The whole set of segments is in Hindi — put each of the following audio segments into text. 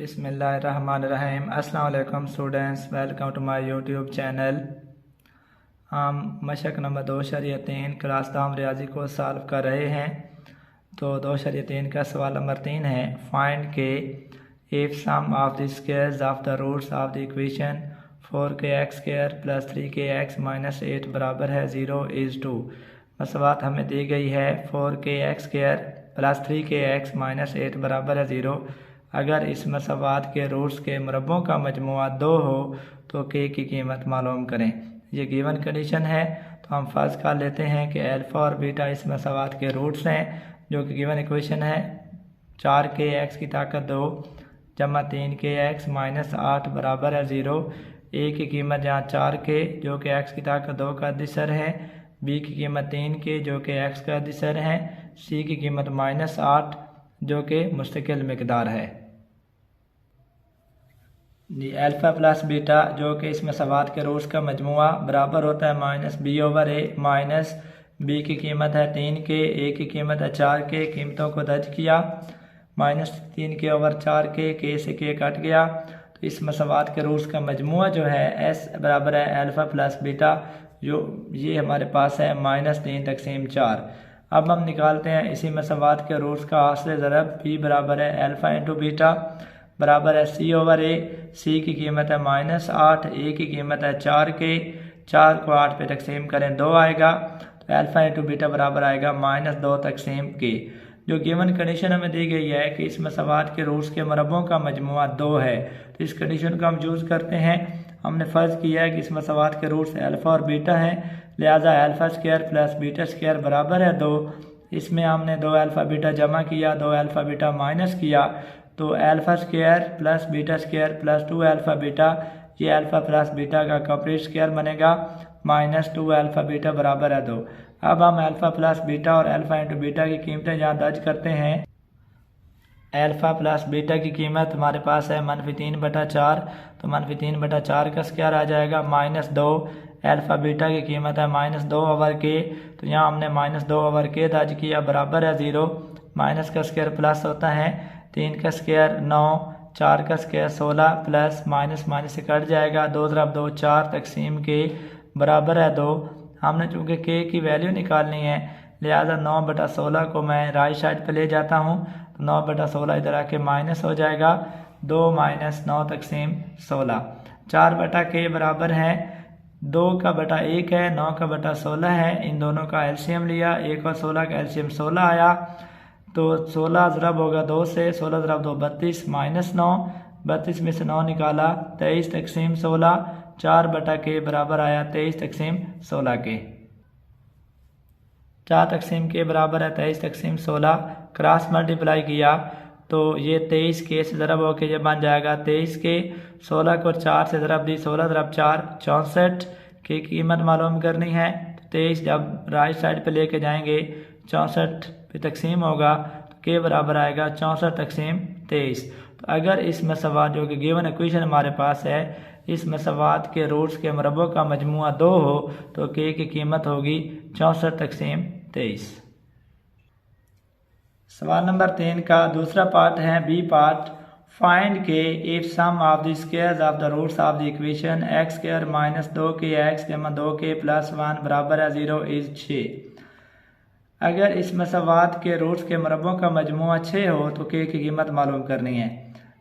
बिस्मिल्लाहिर्रहमानिर्रहीम। अस्सलाम वालेकुम students, welcome to my YouTube channel. हम मशक नंबर 2.3 क्लास दाम रियाजी को सॉल्व कर रहे हैं। तो 2.3 का सवाल नंबर 3 है, find k if sum of the squares of the roots of the equation 4kx² + 3kx - 8 बराबर है 0 इज़ 2। मसवात हमें दी गई है 4kx² + 3kx - 8 बराबर है 0। अगर इस मसवात के रूट्स के मुरब्बों का मजमुआ 2 हो तो k की कीमत मालूम करें। ये गिवन कंडीशन है, तो हम फर्ज कर लेते हैं कि अल्फ़ा और बीटा इस मसवात के रूट्स हैं, जो कि गिवन इक्वेशन है 4kx की ताकत 2 जमा 3kx - 8 बराबर है 0। a की कीमत यहाँ 4k जो कि x की ताकत 2 का अदिसर है, b की कीमत 3k जो कि x का अदिसर है, c की कीमत -8 जो कि मुस्तकिल मिकदार है। जी अल्फ़ा प्लस बीटा जो कि इस मसवात के रूट्स का मजमुआ बराबर होता है -b/a माइनस b की कीमत है 3k, a की कीमत है 4k। कीमतों को दर्ज किया, -3k/4k, k से k कट गया। तो इस मसवात के रूट्स का मजमुआ जो है s बराबर है अल्फ़ा प्लस बीटा, जो ये हमारे पास है -3/4। अब हम निकालते हैं इसी मसवात के रूट्स का हासिल ज़रब। b बराबर है अल्फ़ा इंटू बीटा बराबर है c/a। c की कीमत है -8, a की कीमत है 4k। 4 को 8 पे तकसीम करें 2 आएगा, तो अल्फ़ा इंटू बीटा बराबर आएगा -2/k। जो गिवन कंडीशन हमें दी गई है कि इस मसवात के रूट्स के मुरब्बों का मजमुआ 2 है, तो इस कंडीशन को हम यूज़ करते हैं। हमने फ़र्ज़ किया है कि इस मसवात के रूट्स अल्फ़ा और बीटा हैं, लिहाजा अल्फ़ा² + बीटा² बराबर है 2। इसमें हमने 2 अल्फ़ा बीटा जमा किया, 2 अल्फ़ा बीटा माइनस किया, तो अल्फ़ा² + बीटा² + 2 अल्फ़ा बीटा, ये अल्फ़ा प्लस बीटा का कंप्लीट स्क्वायर बनेगा -2 अल्फ़ा बीटा बराबर है 2। अब हम अल्फ़ा प्लस बीटा और अल्फ़ा इंटू बीटा की कीमतें यहाँ दर्ज करते हैं। अल्फ़ा प्लस बीटा की कीमत हमारे पास है -3/4, तो -3/4 का स्क्वायर आ जाएगा -2। अल्फ़ा बीटा की कीमत है -2/k, तो यहाँ हमने -2/k दर्ज किया बराबर है 0। माइनस का स्क्वायर प्लस होता है, 3 का स्क्वायर 9, 4 का स्क्वायर 16 प्लस माइनस से कट जाएगा, 2 × 2 4 तकसीम k बराबर है 2। हमने चूँकि k की वैल्यू निकालनी है, लिहाजा 9/16 को मैं राइट साइड पे ले जाता हूँ, तो 9/16 इधर आके माइनस हो जाएगा, 2 - 9 तकसीम 16। 4/k बराबर है 2 का बटा 1 है, 9 का बटा 16 है। इन दोनों का एलसीएम लिया, 1 और 16 का एलसीएम 16 आया, तो 16 ज़रब होगा 2 से, 16 × 2 32 -9, 32 में से 9 निकाला 23 तकसीम 16। 4/k बराबर आया 23 तकसीम 16k। 4 तकसीम k बराबर है 23 तकसीम 16। क्रॉस मल्टीप्लाई किया तो ये 23k से ज़रब होकर ये बन जाएगा 23k। 16 को 4 से ज़रब दी, 16 × 4 64 की कीमत मालूम करनी है। 23 जब राइट साइड पे लेके जाएंगे 64 पे तकसीम होगा, तो k बराबर आएगा 64 तकसीम 23। तो अगर इस मसवात जो कि गिवन इक्वेशन हमारे पास है, इस मसवात के रूट्स के मुरब्बों का मजमुआ 2 हो, तो k की कीमत होगी 64 तकसीम 23। सवाल नंबर 3 का दूसरा पार्ट है B part, find k if sum of the squares of the roots of the equation x² - 2kx = 2k + 1 बराबर है 0 इज़ 6। अगर इस मसवात के रूट्स के मुरब्बों का मजमुआ 6 हो तो k की कीमत मालूम करनी है।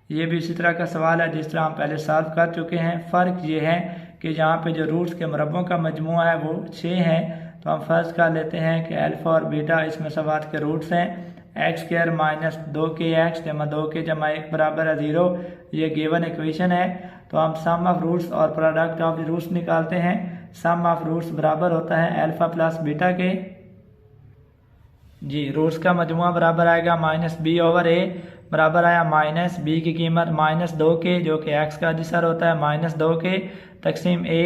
ये भी इसी तरह का सवाल है जिस तरह हम पहले सॉल्व कर चुके हैं। फ़र्क ये है कि यहाँ पे जो रूट्स के मुरब्बों का मजमुआ है वो 6 है, तो हम फर्ज कर लेते हैं कि अल्फ़ा और बीटा इस मसवात के रूट्स हैं। x² - 2kx = 2k + 1 बराबर है 0, ये गिवन इक्वेशन है। तो हम सम ऑफ रूट्स और प्रोडक्ट ऑफ द रूट्स निकालते हैं। सम ऑफ रूट्स बराबर होता है अल्फ़ा प्लस बीटा के। जी रूट्स का मजमुआ बराबर आएगा -b/a बराबर आया -b की कीमत -2k जो कि x का अदिसर होता है -2k तकसीम a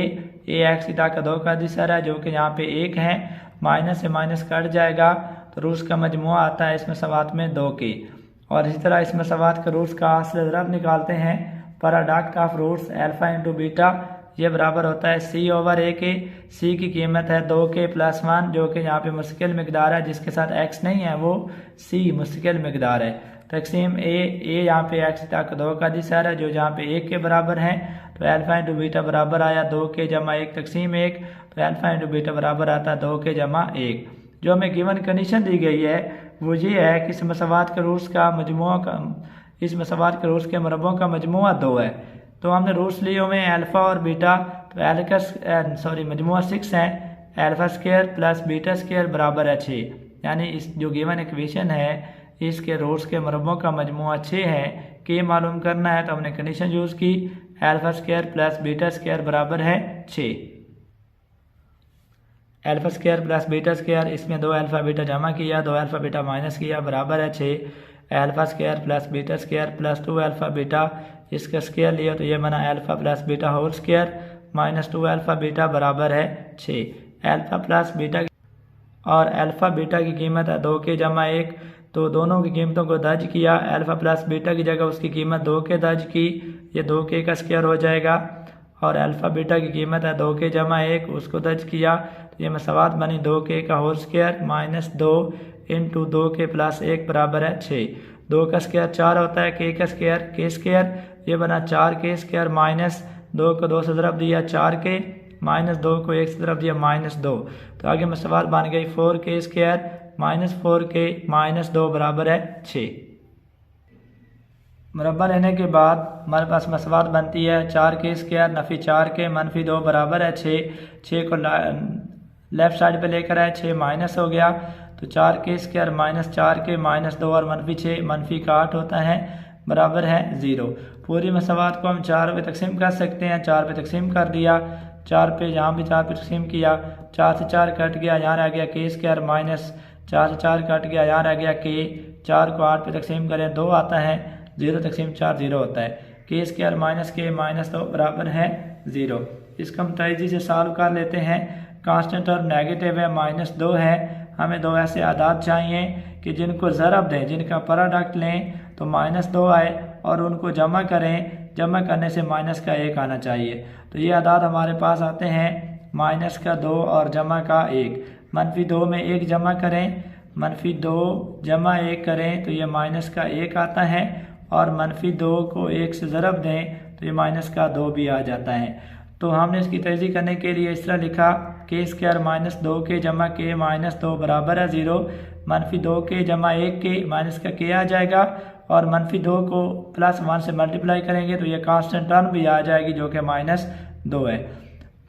x की ताकत 2 का अदिसर है जो कि यहाँ पे 1 है। माइनस से माइनस कट जाएगा, तो रूट्स का मजमुआ आता है इस मसवात में 2k। और इसी तरह इस मसवात के रूट्स का हासिल ज़रब निकालते हैं। Product of roots alpha into beta ये बराबर होता है c/a के। c की कीमत है 2k + 1 जो कि यहाँ पे मुस्तकिल मिकदार है, जिसके साथ x नहीं है वो c मुस्तकिल मिकदार है, तकसीम ए यहाँ पे x तक 2 का दिशा है जो जहाँ पे 1 के बराबर है, तो अल्फा इंटू बीटा बराबर आया 2 के जमा 1 तकसीम 1, तो अल्फा इंटू बीटा बराबर आता 2 के जमा 1। जो हमें गिवन कंडीशन दी गई है वो ये है कि इस मसवात के रूट्स का मजमुआ इस मसवात के रूट्स के मरबों का मजमुआ 2 है। तो हमने रूट्स लिए हुए हैं अल्फा और बीटा, तो मजमुआ 6 है, alpha square plus beta square बराबर है 6। यानी इस जो गिवन इक्वेशन है इसके रूट्स के मरबों का मजमुआ 6 है। के मालूम करना है तो हमने कंडीशन यूज़ की alpha square plus beta square बराबर है 6। Alpha square plus beta square, इसमें 2 अल्फा बीटा जमा किया, 2 अल्फा बीटा माइनस किया, बराबर है 6। Alpha square plus beta square plus 2 alpha beta, इसका स्क्वायर लिया तो ये बना alpha plus beta whole square minus 2 alpha beta बराबर है 6। अल्फा प्लस बीटा और अल्फा बीटा की कीमत है 2 के जमा 1, तो दोनों की कीमतों को दर्ज किया। अल्फा प्लस बीटा की जगह उसकी कीमत 2 के दर्ज की, ये 2 के का स्क्वायर हो जाएगा। और अल्फा बीटा की कीमत है 2 के जमा 1, उसको दर्ज किया तो ये मसवात बनी 2 के का होल स्क्वायर माइनस 2 इंटू 2 के प्लस 1 बराबर है 6। 2 का स्क्वायर 4 होता है, के का स्क्वायर के स्क्वायर, ये बना 4 के स्क्वायर माइनस 2 को 2 से ज़रब दिया 4 के, माइनस 2 को 1 से ज़रब दिया माइनस 2, तो आगे मसवात बन गई 4 के स्क्वायर माइनस 4 के माइनस 2 बराबर है 6। मुरब्बा लेने के बाद हमारे पास मसवात बनती है 4 के स्क्वायर नफ़ी 4 के मनफी 2 बराबर है 6। 6 को लेफ़्ट साइड पे लेकर आए, 6 माइनस हो गया, तो 4 के स्क्वायर माइनस 4 के माइनस 2 और मनफी 6 मनफी का 8 होता है बराबर है 0। पूरी मसवात को हम 4 पे तकसीम कर सकते हैं, 4 पे तकसीम कर दिया, 4 पे यहाँ भी 4 पे तकसीम किया, 4 से 4 कट गया, यहाँ रह गया के स्क्वायर माइनस 4 से 4 कट गया, यहाँ रह गया के, 4 को 8 पे तकसीम करें 2 आता है, 0 तकसीम 4 0 होता है, के स्क्वायर माइनस के माइनस 2 बराबर है 0। इसको हम तेज़ी से सॉल्व कर लेते हैं। कांस्टेंट और नेगेटिव है, माइनस 2 है, हमें 2 ऐसे आदात चाहिए कि जिनको ज़रब दें, जिनका प्रोडक्ट लें तो माइनस 2 आए और उनको जमा करें, जमा करने से माइनस का 1 आना चाहिए। तो ये आदात हमारे पास आते हैं माइनस का 2 और जमा का 1। मनफी 2 में 1 जमा करें, मनफी 2 जमा 1 करें तो ये माइनस का 1 आता है, और मनफी 2 को 1 से ज़रब दें तो ये माइनस का 2 भी आ जाता है। तो हमने इसकी तेज़ी करने के लिए इस तरह लिखा के स्क्वायर माइनस 2 के जमा के माइनस 2 बराबर है 0। मनफी 2 के जमा 1 के माइनस का के आ जाएगा, और मनफी 2 को प्लस 1 से मल्टीप्लाई करेंगे तो ये कांस्टेंट टर्म भी आ जाएगी जो कि माइनस 2 है।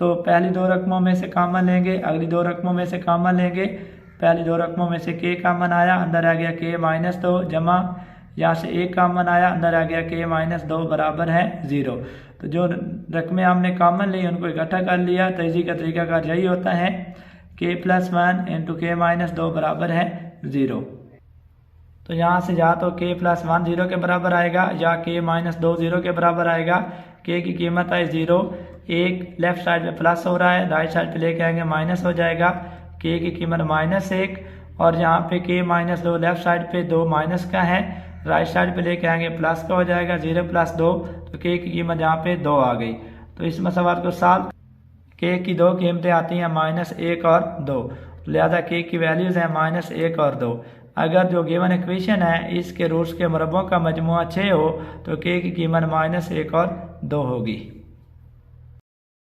तो पहली 2 रकमों में से कामन लेंगे, अगली 2 रकमों में से कामन लेंगे। पहली 2 रकमों में से के कामन आया, अंदर आ गया के माइनस 2 जमा यहाँ से 1 कामन आया, अंदर आ गया के माइनस 2 बराबर है 0। तो जो रकमें हमने कामन ली उनको इकट्ठा कर लिया। तेज़ी का तरीका कार यही होता है, के प्लस 1 इंटू के माइनस 2 बराबर है 0। तो यहाँ से या तो के प्लस 1 0 के बराबर आएगा या के माइनस 2 0 के बराबर आएगा। के की कीमत है 0, 1 लेफ्ट साइड पे प्लस हो रहा है, राइट साइड पे लेके आएंगे माइनस हो जाएगा, के की कीमत माइनस 1, और यहाँ पे के माइनस 2 लेफ्ट साइड पे 2 माइनस का है, राइट साइड पे लेके आएंगे प्लस का हो जाएगा, 0 प्लस 2, तो के की कीमत यहाँ पे 2 आ गई। तो इस मसवाल को सॉल्व, के की 2 कीमतें आती हैं माइनस 1 और 2, लिहाजा के की वैल्यूज़ हैं माइनस 1 और 2। अगर जो गिवन इक्वेशन है इसके रूट्स के मुरब्बों का मजमुआ 6 हो तो के की कीमत माइनस 1 और 2 होगी।